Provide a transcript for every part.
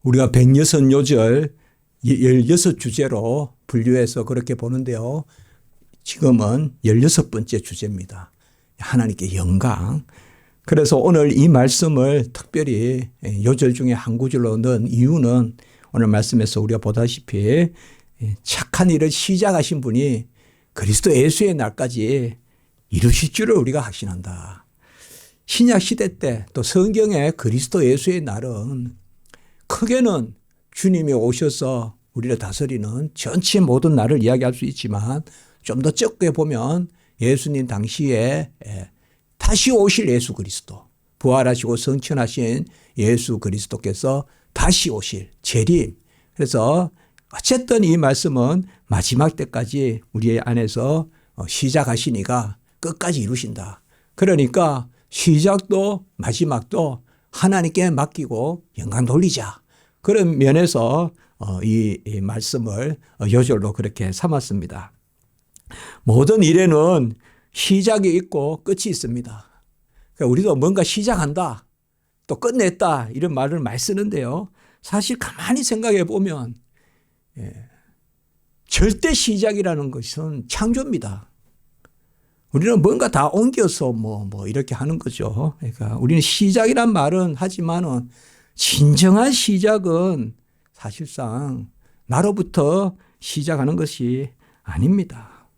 우리가 백여선요절 16주제로 분류해서 그렇게 보는데요. 지금은 16번째 주제입니다. 하나님께 영광. 그래서 오늘 이 말씀을 특별히 요절 중에 한 구절로 넣은 이유는 오늘 말씀에서 우리가 보다시피 착한 일을 시작하신 분이 그리스도 예수의 날까지 이루실 줄을 우리가 확신한다. 신약 시대 때 또 성경의 그리스도 예수의 날은 크게는 주님이 오셔서 우리를 다스리는 전체 모든 날을 이야기할 수 있지만 좀 더 적게 보면 예수님 당시에 다시 오실 예수 그리스도, 부활하시고 성천하신 예수 그리스도께서 다시 오실 재림. 그래서 어쨌든 이 말씀은 마지막 때까지 우리 안에서 시작하시니까 끝까지 이루신다. 그러니까 시작도 마지막도 하나님께 맡기고 영광 돌리자. 그런 면에서 이 말씀을 요절로 그렇게 삼았습니다. 모든 일에는 시작이 있고 끝이 있습니다. 그러니까 우리도 뭔가 시작한다, 또 끝냈다 이런 말을 많이 쓰는데요. 사실 가만히 생각해 보면 절대 시작이라는 것은 창조입니다. 우리는 뭔가 다 옮겨서 뭐 이렇게 하는 거죠. 그러니까 우리는 시작이란 말은 하지만은 진정한 시작은 사실상 나로부터 시작하는 것이 아닙니다.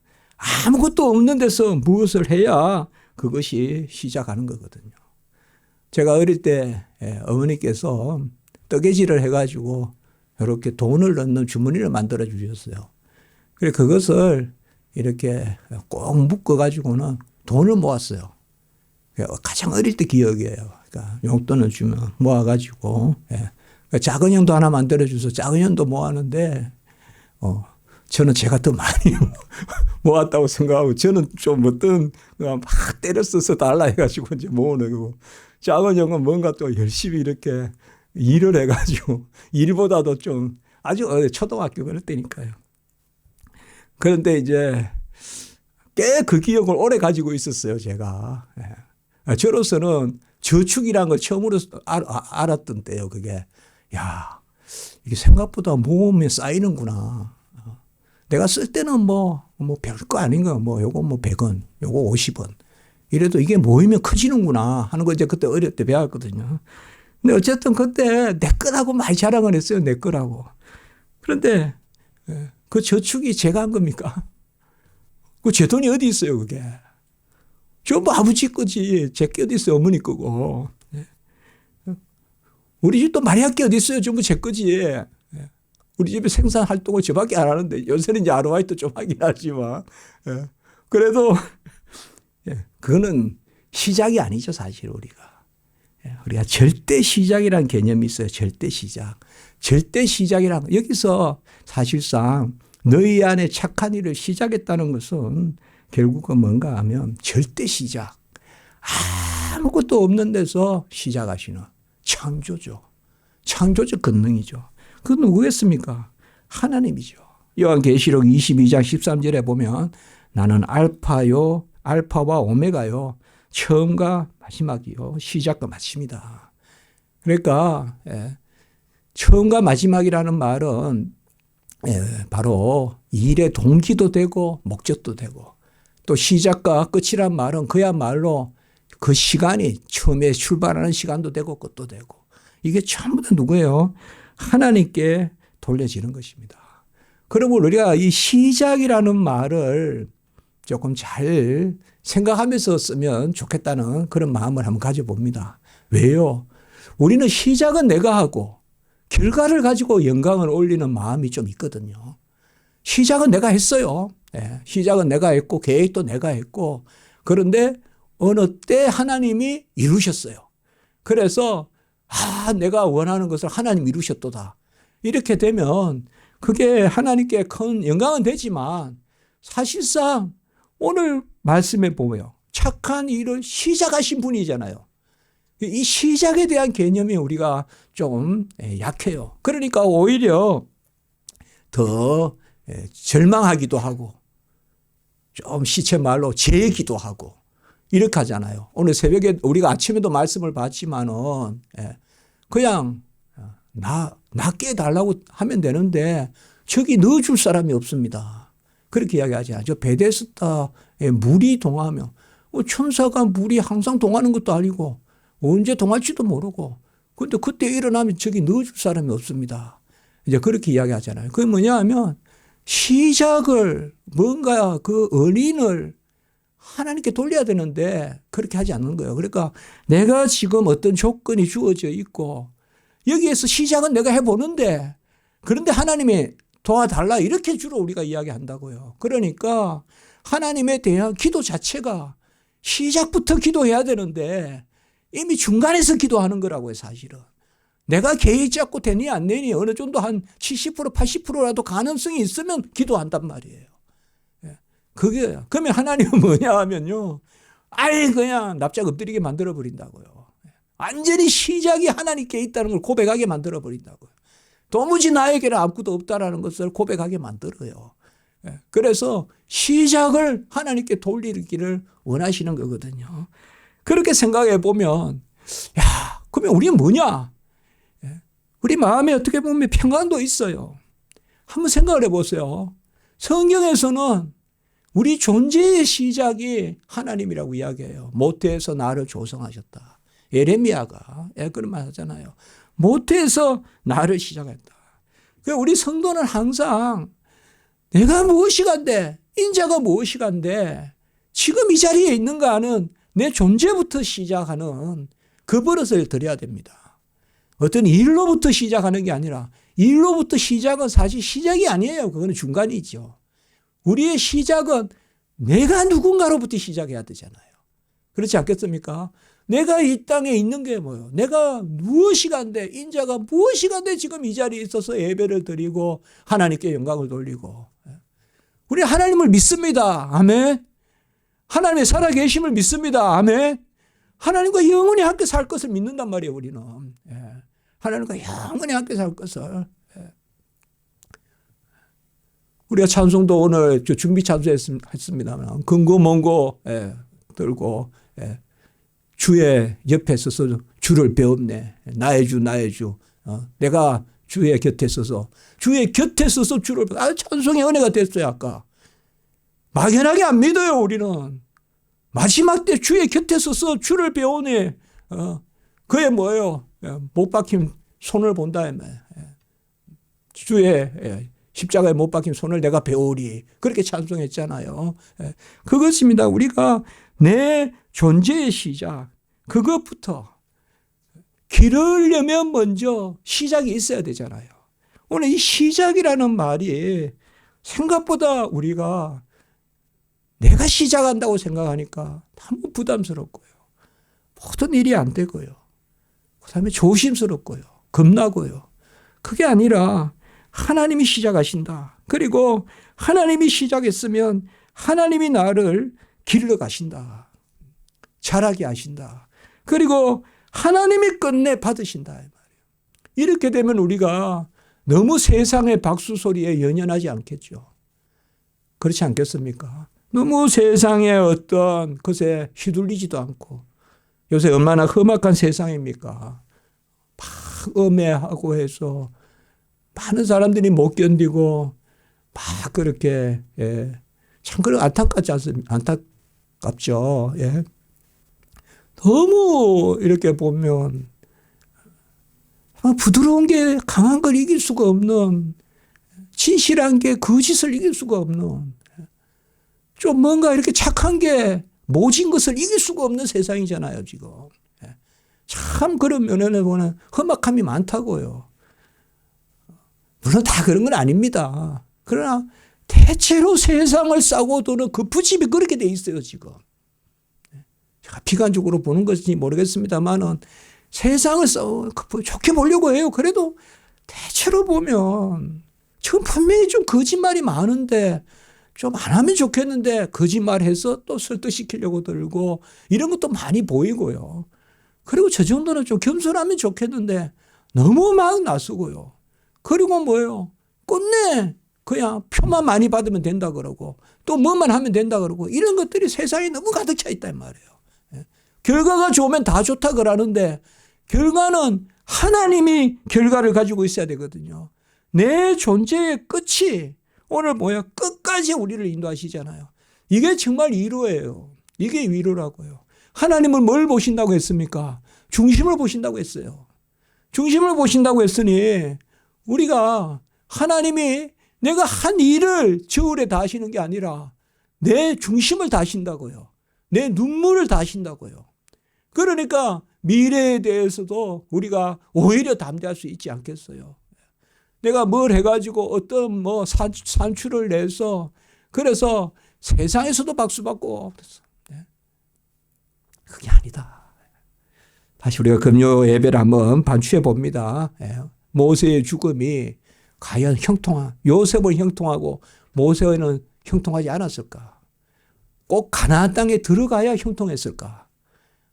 아무것도 없는 데서 무엇을 해야 그것이 시작하는 거거든요. 제가 어릴 때 어머니께서 뜨개질을 해가지고 이렇게 돈을 넣는 주머니를 만들어 주셨어요. 그래서 그것을 이렇게 꼭 묶어가지고는 돈을 모았어요. 가장 어릴 때 기억이에요. 그러니까 용돈을 주면 모아가지고 작은 형도 하나 만들어줘서 작은 형도 모았는데 저는 제가 더 많이 모았다고 생각하고 저는 좀 어떤 막 때려 써서 달라 해가지고 이제 모으는 거고 작은 형은 뭔가 또 열심히 이렇게 일을 해가지고 일보다도 좀 아주 초등학교 그럴 때니까요. 그런데 이제 꽤 그 기억을 오래 가지고 있었어요, 제가. 저로서는 저축이라는 걸 처음으로 알았던 때요, 그게. 야, 이게 생각보다 모으면 쌓이는구나. 내가 쓸 때는 뭐 별거 아닌 거, 요거 100원, 요거 50원. 이래도 이게 모이면 커지는구나 하는 거 이제 그때 어릴 때 배웠거든요. 근데 어쨌든 그때 내 거라고 많이 자랑을 했어요, 내 거라고. 그런데 그 저축이 제가 한 겁니까? 그 제 돈이 어디 있어요, 그게? 전부 아버지 거지. 제 게 어디 있어요, 어머니 거고. 우리 집도 마리아 게 어디 있어요, 전부 제 거지. 우리 집에 생산 활동을 저밖에 안 하는데 요새는 이제 아르바이트 좀 하긴 하지만 그래도 그거는 시작이 아니죠, 사실 우리가. 우리가 절대 시작이라는 개념이 있어요. 절대 시작. 절대 시작이란 여기서 사실상 너희 안에 착한 일을 시작했다는 것은 결국은 뭔가 하면 절대 시작. 아무것도 없는 데서 시작하시는 창조죠. 창조적 권능이죠. 그건 누구겠습니까? 하나님이죠. 요한계시록 22장 13절에 보면 나는 알파와 오메가요. 처음과 마지막이요. 시작과 마침이다. 그러니까 처음과 마지막이라는 말은 바로 일의 동기도 되고 목적도 되고 또 시작과 끝이란 말은 그야말로 그 시간이 처음에 출발하는 시간도 되고 끝도 되고 이게 전부 다 누구예요? 하나님께 돌려지는 것입니다. 그러면 우리가 이 시작이라는 말을 조금 잘 생각하면서 쓰면 좋겠다는 그런 마음을 한번 가져봅니다. 왜요? 우리는 시작은 내가 하고 결과를 가지고 영광을 올리는 마음이 좀 있거든요. 시작은 내가 했어요. 시작은 내가 했고 계획도 내가 했고 그런데 어느 때 하나님이 이루셨어요. 그래서 내가 원하는 것을 하나님 이루셨도다. 이렇게 되면 그게 하나님께 큰 영광은 되지만 사실상 오늘 말씀에 보면 착한 일을 시작하신 분이잖아요. 이 시작에 대한 개념이 우리가 좀 약해요. 그러니까 오히려 더 절망하기도 하고 좀 시체말로 재기도 하고 이렇게 하잖아요. 오늘 새벽에 우리가 아침에도 말씀을 봤지만은 그냥 낫게 해달라고 하면 되는데 저기 넣어줄 사람이 없습니다. 그렇게 이야기하지 않죠. 베데스다에 물이 동하며 천사가 물이 항상 동하는 것도 아니고 언제 동할지도 모르고 근데 그때 일어나면 저기 넣어줄 사람이 없습니다. 이제 그렇게 이야기하잖아요. 그게 뭐냐 하면 시작을 뭔가 그 은인을 하나님께 돌려야 되는데 그렇게 하지 않는 거예요. 그러니까 내가 지금 어떤 조건이 주어져 있고 여기에서 시작은 내가 해보는데 그런데 하나님이 도와달라 이렇게 주로 우리가 이야기한다고요. 그러니까 하나님에 대한 기도 자체가 시작부터 기도해야 되는데 이미 중간에서 기도하는 거라고요. 사실은. 내가 계획 잡고 되니 안 되니 어느 정도 한 70% 80%라도 가능성이 있으면 기도한단 말이에요. 그게 그러면 하나님은 뭐냐 하면요. 아예 그냥 납작 엎드리게 만들어 버린다고요. 완전히 시작이 하나님께 있다는 걸 고백하게 만들어 버린다고요. 도무지 나에게는 아무것도 없다라는 것을 고백하게 만들어요. 그래서 시작을 하나님께 돌리기를 원하시는 거거든요. 그렇게 생각해 보면 야, 그러면 우리는 뭐냐? 우리 마음에 어떻게 보면 평안도 있어요. 한번 생각을 해 보세요. 성경에서는 우리 존재의 시작이 하나님이라고 이야기해요. 모태에서 나를 조성하셨다. 예레미야가 그런 말 하잖아요. 모태에서 나를 시작했다. 우리 성도는 항상 내가 무엇이간데 인자가 무엇이간데 지금 이 자리에 있는가 하는 내 존재부터 시작하는 그 버릇을 들여야 됩니다. 어떤 일로부터 시작하는 게 아니라 일로부터 시작은 사실 시작이 아니에요. 그거는 중간이죠. 우리의 시작은 내가 누군가로부터 시작해야 되잖아요. 그렇지 않겠습니까? 내가 이 땅에 있는 게 뭐예요? 내가 무엇이간데 인자가 무엇이간데 지금 이 자리에 있어서 예배를 드리고 하나님께 영광을 돌리고 우리 하나님을 믿습니다. 아멘. 하나님의 살아계심을 믿습니다. 아멘. 하나님과 영원히 함께 살 것을 믿는단 말이에요. 우리는. 하나님과 영원히 함께 살 것을. 우리가 찬송도 오늘 준비 찬송했습니다만 근고먼고 들고 주의 옆에 서서 주를 배웁네. 나의 주 나의 주. 내가 주의 곁에 서서 주의 곁에 서서 주를 찬송의 은혜가 됐어요. 아까. 막연하게 안 믿어요. 우리는. 마지막 때 주의 곁에 서서 주를 배우네. 그게 뭐예요? 못 박힌 손을 본다. 주의 십자가에 못 박힌 손을 내가 배우리. 그렇게 찬송했잖아요. 그것입니다. 우리가 내 존재의 시작. 그것부터 기르려면 먼저 시작이 있어야 되잖아요. 오늘 이 시작이라는 말이 생각보다 우리가 내가 시작한다고 생각하니까 너무 부담스럽고요. 모든 일이 안 되고요. 그 다음에 조심스럽고요. 겁나고요. 그게 아니라 하나님이 시작하신다. 그리고 하나님이 시작했으면 하나님이 나를 길러 가신다. 자라게 하신다. 그리고 하나님이 끝내 받으신다. 말이에요. 이렇게 되면 우리가 너무 세상의 박수 소리에 연연하지 않겠죠. 그렇지 않겠습니까? 너무 세상의 어떤 것에 휘둘리지도 않고 요새 얼마나 험악한 세상입니까? 막 음해하고 해서 많은 사람들이 못 견디고 막 그렇게 참 그런 안타깝죠. 너무 이렇게 보면 부드러운 게 강한 걸 이길 수가 없는 진실한 게 거짓을 이길 수가 없는 좀 뭔가 이렇게 착한 게 모진 것을 이길 수가 없는 세상이잖아요. 지금. 참 그런 면에는 보면 험악함이 많다고요. 물론 다 그런 건 아닙니다. 그러나 대체로 세상을 싸고 도는 그 부집이 그렇게 돼 있어요. 지금. 제가 비관적으로 보는 것인지 모르겠습니다만은 세상을 좋게 보려고 해요. 그래도 대체로 보면 지금 분명히 좀 거짓말이 많은데 좀 안 하면 좋겠는데 거짓말해서 또 설득시키려고 들고 이런 것도 많이 보이고요. 그리고 저 정도는 좀 겸손하면 좋겠는데 너무 막 나서고요. 그리고 뭐예요? 끝내 그냥 표만 많이 받으면 된다 그러고 또 뭐만 하면 된다 그러고 이런 것들이 세상에 너무 가득 차 있단 말이에요. 결과가 좋으면 다 좋다 그러는데 결과는 하나님이 결과를 가지고 있어야 되거든요. 내 존재의 끝이 오늘 뭐야? 끝까지 우리를 인도하시잖아요. 이게 정말 위로예요. 이게 위로라고요. 하나님은 뭘 보신다고 했습니까? 중심을 보신다고 했어요. 중심을 보신다고 했으니 우리가 하나님이 내가 한 일을 저울에 다하시는 게 아니라 내 중심을 다하신다고요. 내 눈물을 다하신다고요. 그러니까 미래에 대해서도 우리가 오히려 담대할 수 있지 않겠어요. 내가 뭘 해가지고 어떤 뭐 산출을 내서 그래서 세상에서도 박수 받고 그게 아니다. 다시 우리가 금요 예배를 한번 반추해 봅니다. 모세의 죽음이 과연 요셉은 형통하고 모세는 형통하지 않았을까? 꼭 가나안 땅에 들어가야 형통했을까?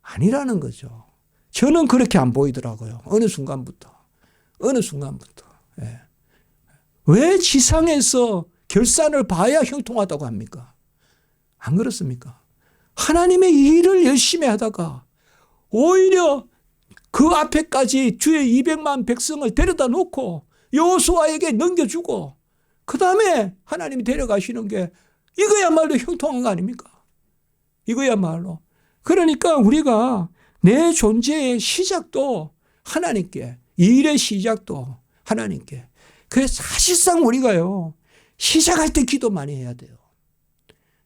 아니라는 거죠. 저는 그렇게 안 보이더라고요. 어느 순간부터. 왜 지상에서 결산을 봐야 형통하다고 합니까? 안 그렇습니까? 하나님의 일을 열심히 하다가 오히려 그 앞에까지 주의 200만 백성을 데려다 놓고 여호수아에게 넘겨주고 그 다음에 하나님이 데려가시는 게 이거야말로 형통한 거 아닙니까? 이거야말로. 그러니까 우리가 내 존재의 시작도 하나님께, 일의 시작도 하나님께. 그래서 사실상 우리가요, 시작할 때 기도 많이 해야 돼요.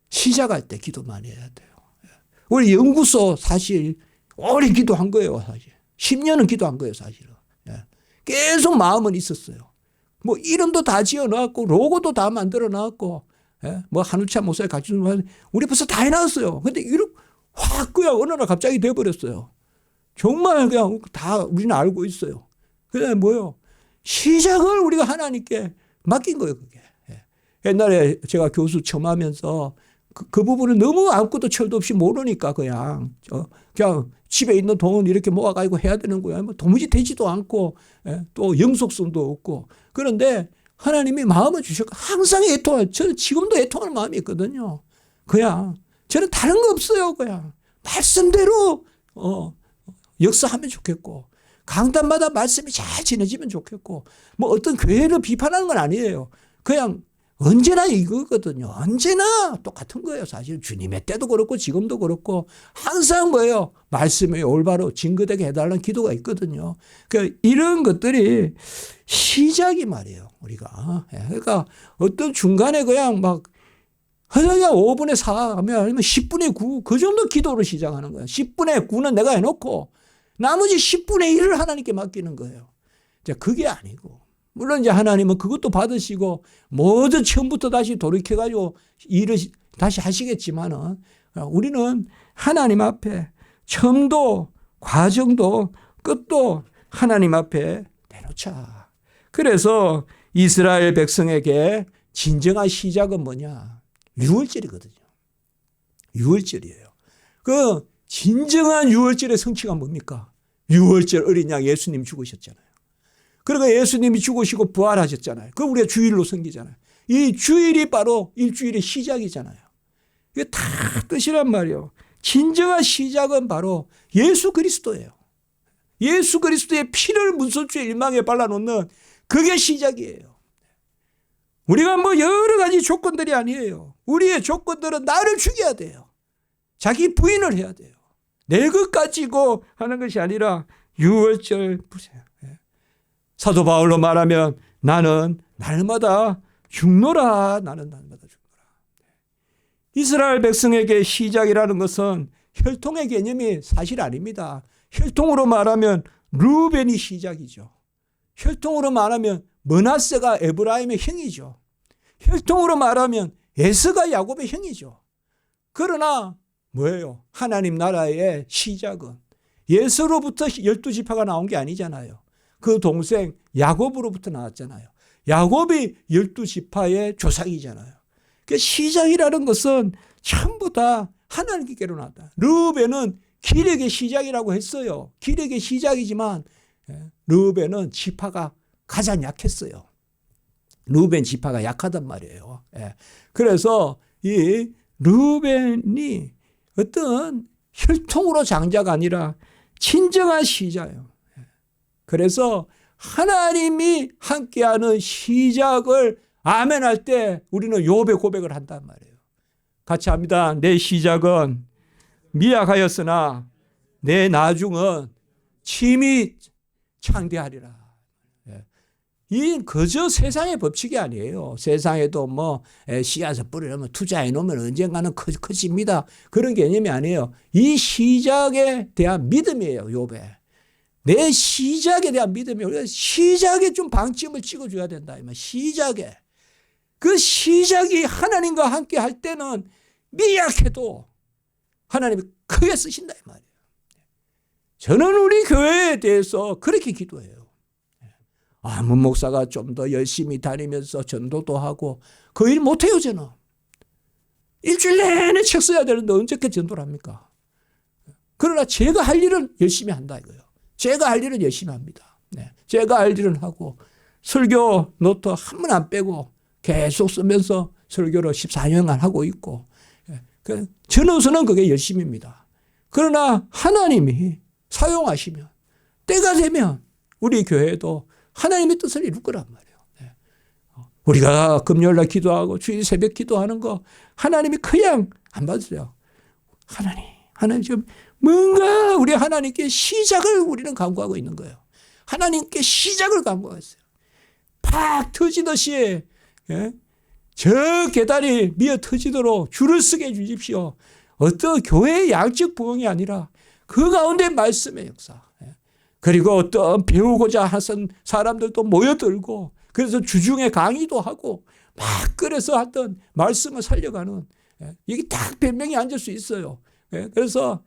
시작할 때 기도 많이 해야 돼요. 우리 연구소 사실 오래 기도한 거예요, 사실. 10년은 기도한 거예요, 사실은. 계속 마음은 있었어요. 뭐 이름도 다 지어 놨고, 로고도 다 만들어 놨고, 뭐 한우차 목사의 같이 우리 벌써 다 해놨어요. 근데 이렇게 확 그냥 어느 날 갑자기 돼버렸어요. 정말 그냥 다 우리는 알고 있어요. 그다음에 뭐요? 시작을 우리가 하나님께 맡긴 거예요, 그게. 옛날에 제가 교수 처음 하면서 그 부분을 너무 아무것도 철도 없이 모르니까 그냥 집에 있는 돈 이렇게 모아가지고 해야 되는 거야. 뭐 도무지 되지도 않고 또 영속성도 없고. 그런데 하나님이 마음을 주셨고 항상 저는 지금도 애통할 마음이 있거든요. 그냥 저는 다른 거 없어요. 그냥 말씀대로 역사하면 좋겠고 강단마다 말씀이 잘 전해지면 좋겠고 뭐 어떤 교회를 비판하는 건 아니에요. 그냥 언제나 이거거든요. 언제나 똑같은 거예요. 사실 주님의 때도 그렇고 지금도 그렇고 항상 뭐예요. 말씀이 올바로 증거되게 해달라는 기도가 있거든요. 그러니까 이런 것들이 시작이 말이에요. 우리가. 그러니까 어떤 중간에 그냥 막 그냥 5분의 4 하면 아니면 10분의 9 그 정도 기도로 시작하는 거예요. 10분의 9는 내가 해놓고 나머지 10분의 1을 하나님께 맡기는 거예요. 이제 그게 아니고 물론 이제 하나님은 그것도 받으시고 모두 처음부터 다시 돌이켜가지고 일을 다시 하시겠지만은 우리는 하나님 앞에 처음도 과정도 끝도 하나님 앞에 내놓자. 그래서 이스라엘 백성에게 진정한 시작은 뭐냐? 유월절이거든요. 유월절이에요. 그 진정한 유월절의 성취가 뭡니까? 유월절 어린 양 예수님 죽으셨잖아요. 그러니까 예수님이 죽으시고 부활하셨잖아요. 그걸 우리가 주일로 섬기잖아요. 이 주일이 바로 일주일의 시작이잖아요. 이게 다 뜻이란 말이에요. 진정한 시작은 바로 예수 그리스도예요. 예수 그리스도의 피를 문설주의 일망에 발라놓는 그게 시작이에요. 우리가 뭐 여러 가지 조건들이 아니에요. 우리의 조건들은 나를 죽여야 돼요. 자기 부인을 해야 돼요. 내 것 가지고 하는 것이 아니라 유월절 보세요. 사도 바울로 말하면 나는 날마다 죽노라. 나는 날마다 죽노라. 이스라엘 백성에게 시작이라는 것은 혈통의 개념이 사실 아닙니다. 혈통으로 말하면 르벤이 시작이죠. 혈통으로 말하면 므낫세가 에브라임의 형이죠. 혈통으로 말하면 에서가 야곱의 형이죠. 그러나 뭐예요? 하나님 나라의 시작은 에서로부터 12지파가 나온 게 아니잖아요. 그 동생 야곱으로부터 나왔잖아요. 야곱이 12지파의 조상이잖아요. 그 시작이라는 것은 전부 다 하나님께로 나왔다. 르벤은 기력의 시작이라고 했어요. 기력의 시작이지만 르벤은 지파가 가장 약했어요. 르벤 지파가 약하단 말이에요. 그래서 이 르벤이 어떤 혈통으로 장자가 아니라 진정한 시자예요. 그래서 하나님이 함께하는 시작을 아멘할 때 우리는 욥의 고백을 한단 말이에요. 같이 합니다. 내 시작은 미약하였으나 내 나중은 침이 창대하리라. 이 그저 세상의 법칙이 아니에요. 세상에도 뭐 씨앗을 뿌리려면 투자해 놓으면 언젠가는 커집니다. 그런 개념이 아니에요. 이 시작에 대한 믿음이에요. 욥의. 내 시작에 대한 믿음이에요. 우리가 시작에 좀 방점을 찍어줘야 된다. 시작에. 그 시작이 하나님과 함께 할 때는 미약해도 하나님이 크게 쓰신다 이 말이에요. 저는 우리 교회에 대해서 그렇게 기도해요. 문 목사가 좀 더 열심히 다니면서 전도도 하고 그 일 못해요 저는. 일주일 내내 책 써야 되는데 언제까지 전도를 합니까? 그러나 제가 할 일은 열심히 한다 이거예요. 제가 할 일은 열심히 합니다. 제가 할 일은 하고 설교 노트 한 번 안 빼고 계속 쓰면서 설교를 14년간 하고 있고 저로서는 그게 열심입니다. 그러나 하나님이 사용하시면 때가 되면 우리 교회도 하나님의 뜻을 이룰 거란 말이에요. 우리가 금요일날 기도하고 주일 새벽 기도하는 거 하나님이 그냥 안 받으세요. 하나님 지금 뭔가 우리 하나님께 시작을 우리는 간구하고 있는 거예요. 하나님께 시작을 간구하고 있어요. 팍 터지듯이 저 계단이 미어 터지도록 줄을 서게 해주십시오. 어떤 교회의 양적 부흥이 아니라 그 가운데 말씀의 역사. 그리고 어떤 배우고자 하는 사람들도 모여들고 그래서 주중에 강의도 하고 막 그래서 하던 말씀을 살려가는 이게 딱 100명이 앉을 수 있어요. 그래서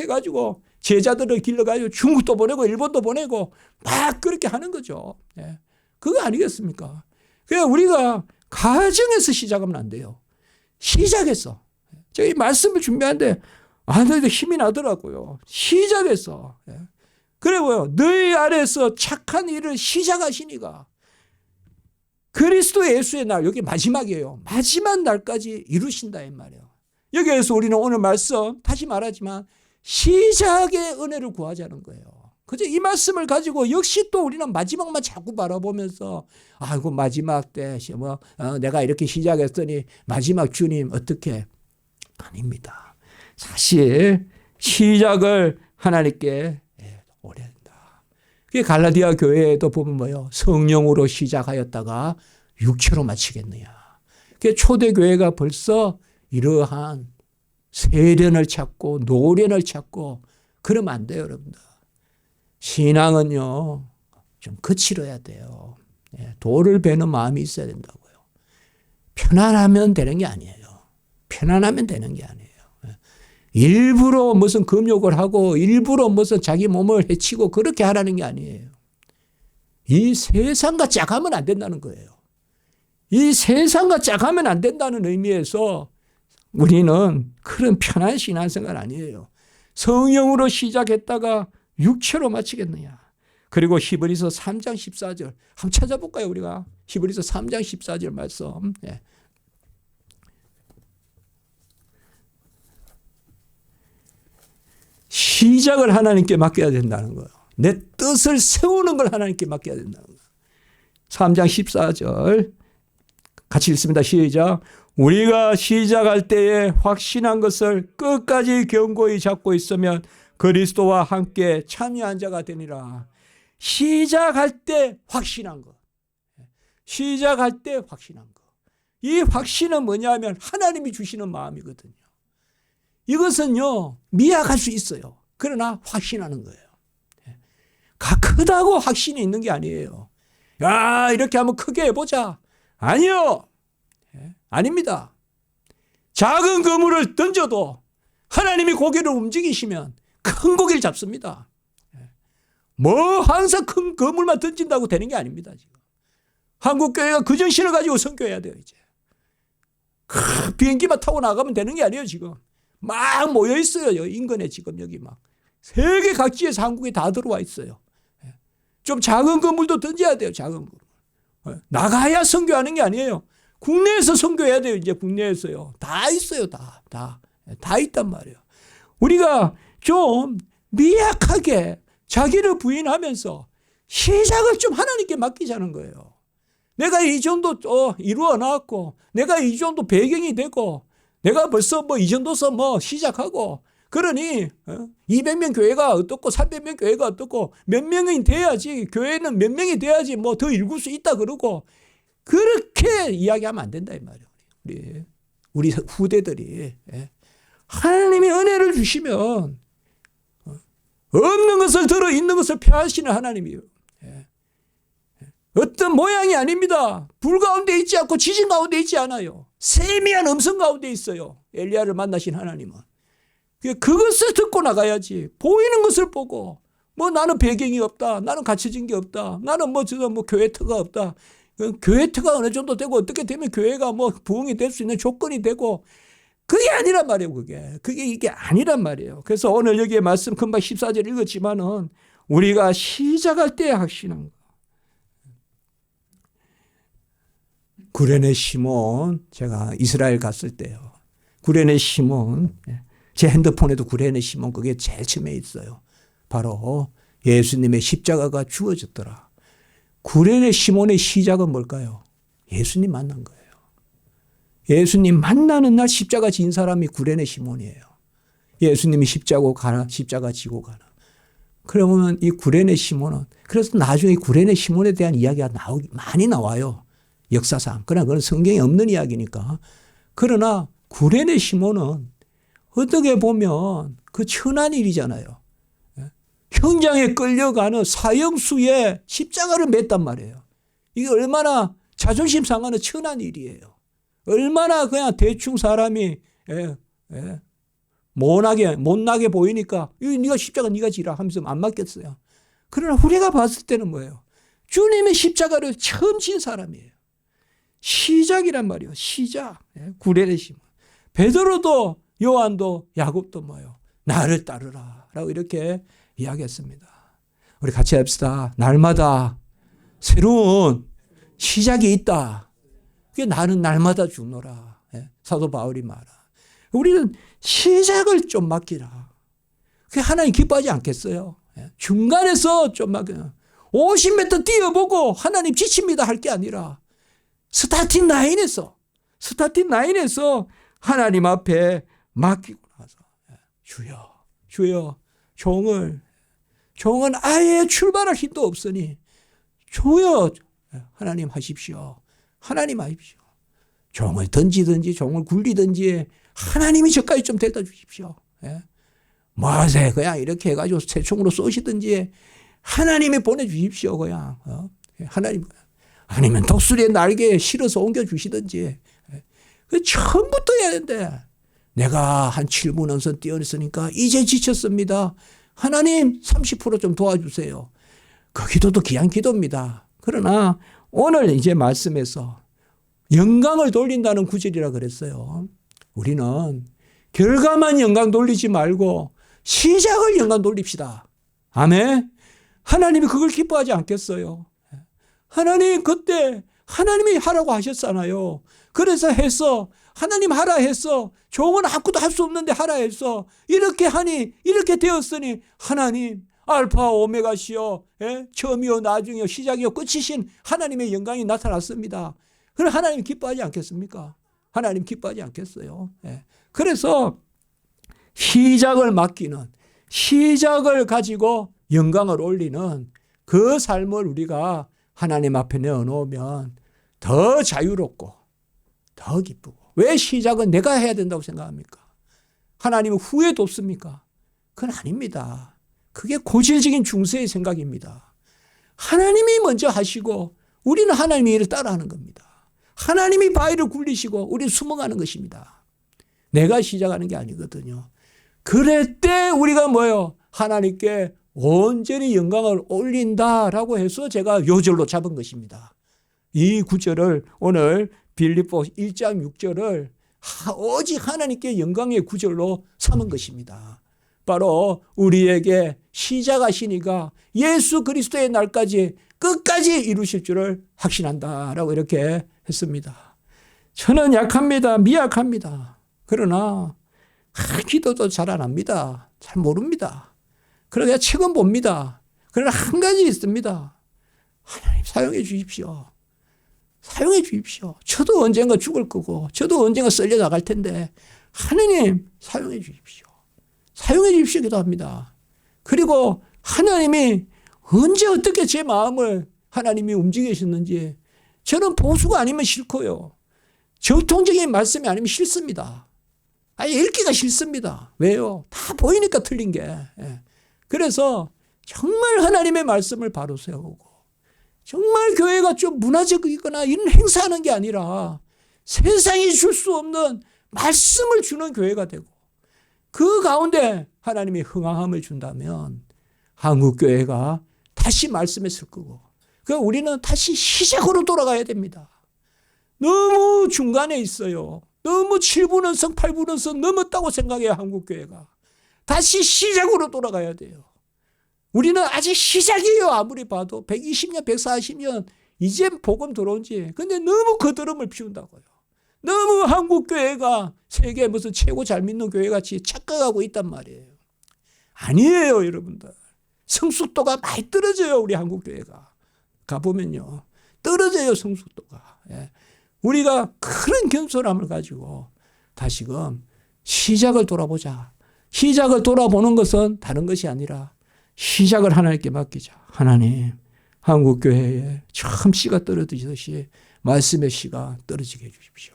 해가지고 제자들을 길러가지고 중국도 보내고 일본도 보내고 막 그렇게 하는 거죠. 그거 아니겠습니까? 그냥 우리가 가정에서 시작하면 안 돼요. 시작해서. 제가 이 말씀을 준비하는데 너희도 힘이 나더라고요. 시작해서. 그래요. 너희 안에서 착한 일을 시작하시니가 그리스도 예수의 날, 여기 마지막이에요. 마지막 날까지 이루신다 이 말이에요. 여기에서 우리는 오늘 말씀 다시 말하지만 시작의 은혜를 구하자는 거예요. 그죠? 이 말씀을 가지고 역시 또 우리는 마지막만 자꾸 바라보면서 아이고 마지막 때 내가 이렇게 시작했더니 마지막 주님 어떻게 아닙니다. 사실 시작을 하나님께 오래 한다. 그게 갈라디아 교회에도 보면 뭐요? 성령으로 시작하였다가 육체로 마치겠느냐. 그게 초대교회가 벌써 이러한 세련을 찾고 노련을 찾고 그러면 안 돼요, 여러분들. 신앙은요, 좀 거칠어야 돼요. 돌을 베는 마음이 있어야 된다고요. 편안하면 되는 게 아니에요. 편안하면 되는 게 아니에요. 일부러 무슨 금욕을 하고 일부러 무슨 자기 몸을 해치고 그렇게 하라는 게 아니에요. 이 세상과 짝하면 안 된다는 거예요. 이 세상과 짝하면 안 된다는 의미에서 우리는 그런 편한 신앙생활 아니에요. 성령으로 시작했다가 육체로 마치겠느냐. 그리고 히브리서 3장 14절 한번 찾아볼까요 우리가. 히브리서 3장 14절 말씀. 시작을 하나님께 맡겨야 된다는 거예요. 내 뜻을 세우는 걸 하나님께 맡겨야 된다는 거예요. 3장 14절 같이 읽습니다. 시작. 우리가 시작할 때에 확신한 것을 끝까지 견고히 잡고 있으면 그리스도와 함께 참여한 자가 되니라. 시작할 때 확신한 것. 시작할 때 확신한 것. 이 확신은 뭐냐면 하나님이 주시는 마음이거든요. 이것은요 미약할 수 있어요. 그러나 확신하는 거예요. 크다고 확신이 있는 게 아니에요. 야 이렇게 하면 크게 해보자. 아니요. 아닙니다. 작은 그물을 던져도 하나님이 고개를 움직이시면 큰 고기를 잡습니다. 뭐 항상 큰 그물만 던진다고 되는 게 아닙니다. 지금. 한국교회가 그 정신을 가지고 선교해야 돼요. 이제 비행기만 타고 나가면 되는 게 아니에요. 지금 막 모여 있어요. 인근에 지금 여기 막 세계 각지에서 한국에 다 들어와 있어요. 좀 작은 건물도 던져야 돼요. 작은 건물. 나가야 선교하는 게 아니에요. 국내에서 선교해야 돼요. 이제 국내에서요. 다 있어요. 다 있단 말이에요. 우리가 좀 미약하게 자기를 부인하면서 시작을 좀 하나님께 맡기자는 거예요. 내가 이 정도 이루어 놨고, 내가 이 정도 배경이 되고, 내가 벌써 뭐 이 정도서 뭐 시작하고, 그러니 200명 교회가 어떻고 300명 교회가 어떻고 몇 명이 돼야지, 교회는 몇 명이 돼야지 뭐 더 일굴 수 있다 그러고, 그렇게 이야기하면 안 된다 이 말이에요. 우리 후대들이. 하나님이 은혜를 주시면 없는 것을 들어 있는 것을 펴하시는 하나님이에요. 어떤 모양이 아닙니다. 불 가운데 있지 않고 지진 가운데 있지 않아요. 세미한 음성 가운데 있어요. 엘리야를 만나신 하나님은. 그것을 듣고 나가야지. 보이는 것을 보고, 뭐 나는 배경이 없다, 나는 갖춰진 게 없다, 나는 뭐 교회 터가 없다. 교회 터가 어느 정도 되고 어떻게 되면 교회가 뭐 부흥이 될 수 있는 조건이 되고, 그게 아니란 말이에요. 그게 이게 아니란 말이에요. 그래서 오늘 여기에 말씀 금방 14절 읽었지만은 우리가 시작할 때 하시는 거. 구레네 시몬, 제가 이스라엘 갔을 때요. 구레네 시몬, 제 핸드폰에도 구레네 시몬 그게 제일 처음에 있어요. 바로 예수님의 십자가가 주어졌더라. 구레네 시몬의 시작은 뭘까요? 예수님 만난 거예요. 예수님 만나는 날 십자가 진 사람이 구레네 시몬이에요. 예수님이 십자가 지고 가나. 그러면 이 구레네 시몬은, 그래서 나중에 구레네 시몬에 대한 이야기가 많이 나와요. 역사상. 그러나 그건 성경에 없는 이야기니까. 그러나 구레네 시몬은 어떻게 보면 그 천한 일이잖아요. 현장에 끌려가는 사형수의 십자가를 맸단 말이에요. 이게 얼마나 자존심 상하는 천한 일이에요. 얼마나 그냥 대충 사람이 못나게 보이니까 네가 십자가 네가 지라 하면서 안 맡겼어요. 그러나 우리가 봤을 때는 뭐예요? 주님의 십자가를 처음 진 사람이에요. 시작이란 말이에요. 시작. 구레네 시몬. 베드로도 요한도 야곱도 뭐예요? 나를 따르라 라고 이렇게 이야기했습니다. 우리 같이 합시다. 날마다 새로운 시작이 있다. 그게 나는 날마다 죽노라. 사도 바울이 말하. 우리는 시작을 좀 맡기라. 그게 하나님 기뻐하지 않겠어요? 중간에서 좀 맡기라. 50m 뛰어보고 하나님 지칩니다 할 게 아니라 스타팅 라인에서 하나님 앞에 맡기고 나서 주여 종은 아예 출발할 힘도 없으니 주여 하나님 하십시오. 하나님 하십시오. 종을 던지든지 종을 굴리든지 하나님이 저까지 좀 데려다 주십시오. 뭐하세 그냥 이렇게 해가지고 새총으로 쏘시든지 하나님이 보내주십시오. 그냥 하나님 아니면 독수리의 날개에 실어서 옮겨주시든지. 처음부터 해야 되는데 내가 한 7분 언선 뛰어냈으니까 이제 지쳤습니다. 하나님 30% 좀 도와주세요. 그 기도도 귀한 기도입니다. 그러나 오늘 이제 말씀에서 영광을 돌린다는 구절이라 그랬어요. 우리는 결과만 영광 돌리지 말고 시작을 영광 돌립시다. 아멘. 하나님이 그걸 기뻐하지 않겠어요. 하나님 그때 하나님이 하라고 하셨잖아요. 그래서 했어. 하나님 하라 했어. 종은 아무것도 할 수 없는데 하라 했어. 이렇게 하니 이렇게 되었으니 하나님 알파 오메가시요. 처음이요 나중이요 시작이요 끝이신 하나님의 영광이 나타났습니다. 그럼 하나님 기뻐하지 않겠습니까? 하나님 기뻐하지 않겠어요. 그래서 시작을 맡기는, 시작을 가지고 영광을 올리는 그 삶을 우리가 하나님 앞에 내어놓으면 더 자유롭고 더 기쁘고. 왜 시작은 내가 해야 된다고 생각합니까? 하나님은 후회 돕습니까? 그건 아닙니다. 그게 고질적인 중세의 생각입니다. 하나님이 먼저 하시고 우리는 하나님의 일을 따라하는 겁니다. 하나님이 바위를 굴리시고 우리는 숨어가는 것입니다. 내가 시작하는 게 아니거든요. 그럴 때 우리가 뭐예요? 하나님께 온전히 영광을 올린다라고 해서 제가 요절로 잡은 것입니다. 이 구절을 오늘 빌립보 1장 6절을 오직 하나님께 영광의 구절로 삼은 것입니다. 바로 우리에게 시작하시니까 예수 그리스도의 날까지 끝까지 이루실 줄을 확신한다라고 이렇게 했습니다. 저는 약합니다. 미약합니다. 그러나 기도도 잘 안 합니다. 잘 모릅니다. 그러나 책은 봅니다. 그러나 한 가지 있습니다. 하나님 사용해 주십시오. 사용해 주십시오. 저도 언젠가 죽을 거고 저도 언젠가 썰려 나갈 텐데 하나님 사용해 주십시오. 사용해 주십시오 기도합니다. 그리고 하나님이 언제 어떻게 제 마음을 하나님이 움직이셨는지 저는 보수가 아니면 싫고요. 정통적인 말씀이 아니면 싫습니다. 아예 읽기가 싫습니다. 왜요? 다 보이니까 틀린 게. 그래서 정말 하나님의 말씀을 바로 세우고 정말 교회가 좀 문화적이거나 이런 행사하는 게 아니라 세상이 줄 수 없는 말씀을 주는 교회가 되고 그 가운데 하나님이 흥황함을 준다면 한국교회가 다시 말씀에 설 거고 그러니까 우리는 다시 시작으로 돌아가야 됩니다. 너무 중간에 있어요. 너무 7분원성 8분원성 넘었다고 생각해요. 한국교회가. 다시 시작으로 돌아가야 돼요. 우리는 아직 시작이에요. 아무리 봐도 120년 140년 이제 복음 들어온 지. 근데 너무 거드름을 피운다고요. 너무 한국교회가 세계 무슨 최고 잘 믿는 교회같이 착각하고 있단 말이에요. 아니에요 여러분들. 성숙도가 많이 떨어져요. 우리 한국교회가. 가보면요. 떨어져요 성숙도가. 우리가 그런 겸손함을 가지고 다시금 시작을 돌아보자. 시작을 돌아보는 것은 다른 것이 아니라 시작을 하나님께 맡기자. 하나님 한국교회에 처음 씨가 떨어지듯이 말씀의 씨가 떨어지게 해주십시오.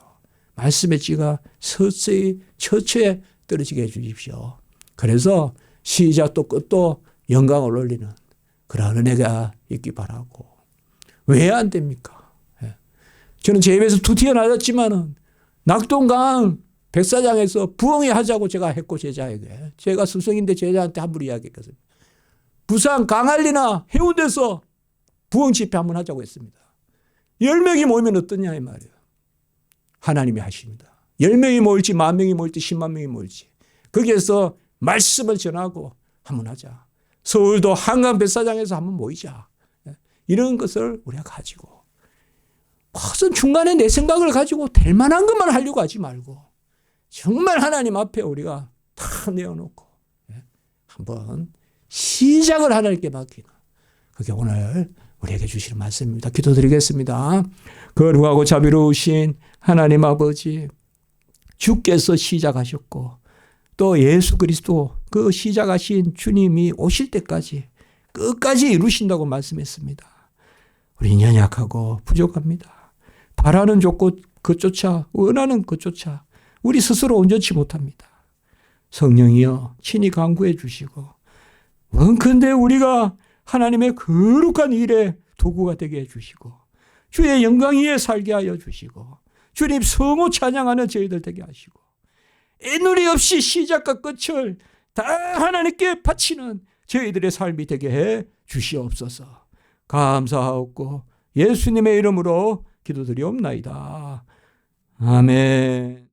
말씀의 씨가 서서히 처처에 떨어지게 해주십시오. 그래서 시작도 끝도 영광을 올리는 그런 은혜가 있기 바라고. 왜 안 됩니까? 저는 제 입에서 툭 튀어나왔지만은 낙동강 백사장에서 부흥회 하자고 제가 했고 제자에게. 제가 스승인데 제자한테 함부로 이야기했거든요. 부산 강한리나 해운대에서 부흥 집회 한번 하자고 했습니다. 10명이 모이면 어떠냐 이 말이에요. 하나님이 하십니다. 10명이 모일지 10,000명이 모일지 10만 명이 모일지 거기에서 말씀을 전하고 한번 하자. 서울도 한강 백사장에서 한번 모이자. 이런 것을 우리가 가지고 무슨 중간에 내 생각을 가지고 될 만한 것만 하려고 하지 말고 정말 하나님 앞에 우리가 다 내어놓고 한번 시작을 하나님께 맡기는 그게 오늘 우리에게 주시는 말씀입니다. 기도드리겠습니다. 거룩하고 자비로우신 하나님 아버지 주께서 시작하셨고 또 예수 그리스도 그 시작하신 주님이 오실 때까지 끝까지 이루신다고 말씀했습니다. 우리는 연약하고 부족합니다. 바라는 것조차 원하는 것조차 우리 스스로 온전치 못합니다. 성령이여 친히 강구해 주시고 원컨대 우리가 하나님의 거룩한 일에 도구가 되게 해주시고 주의 영광 위에 살게 하여 주시고 주님 성호 찬양하는 저희들 되게 하시고 애누리 없이 시작과 끝을 다 하나님께 바치는 저희들의 삶이 되게 해 주시옵소서. 감사하옵고 예수님의 이름으로 기도드리옵나이다. 아멘.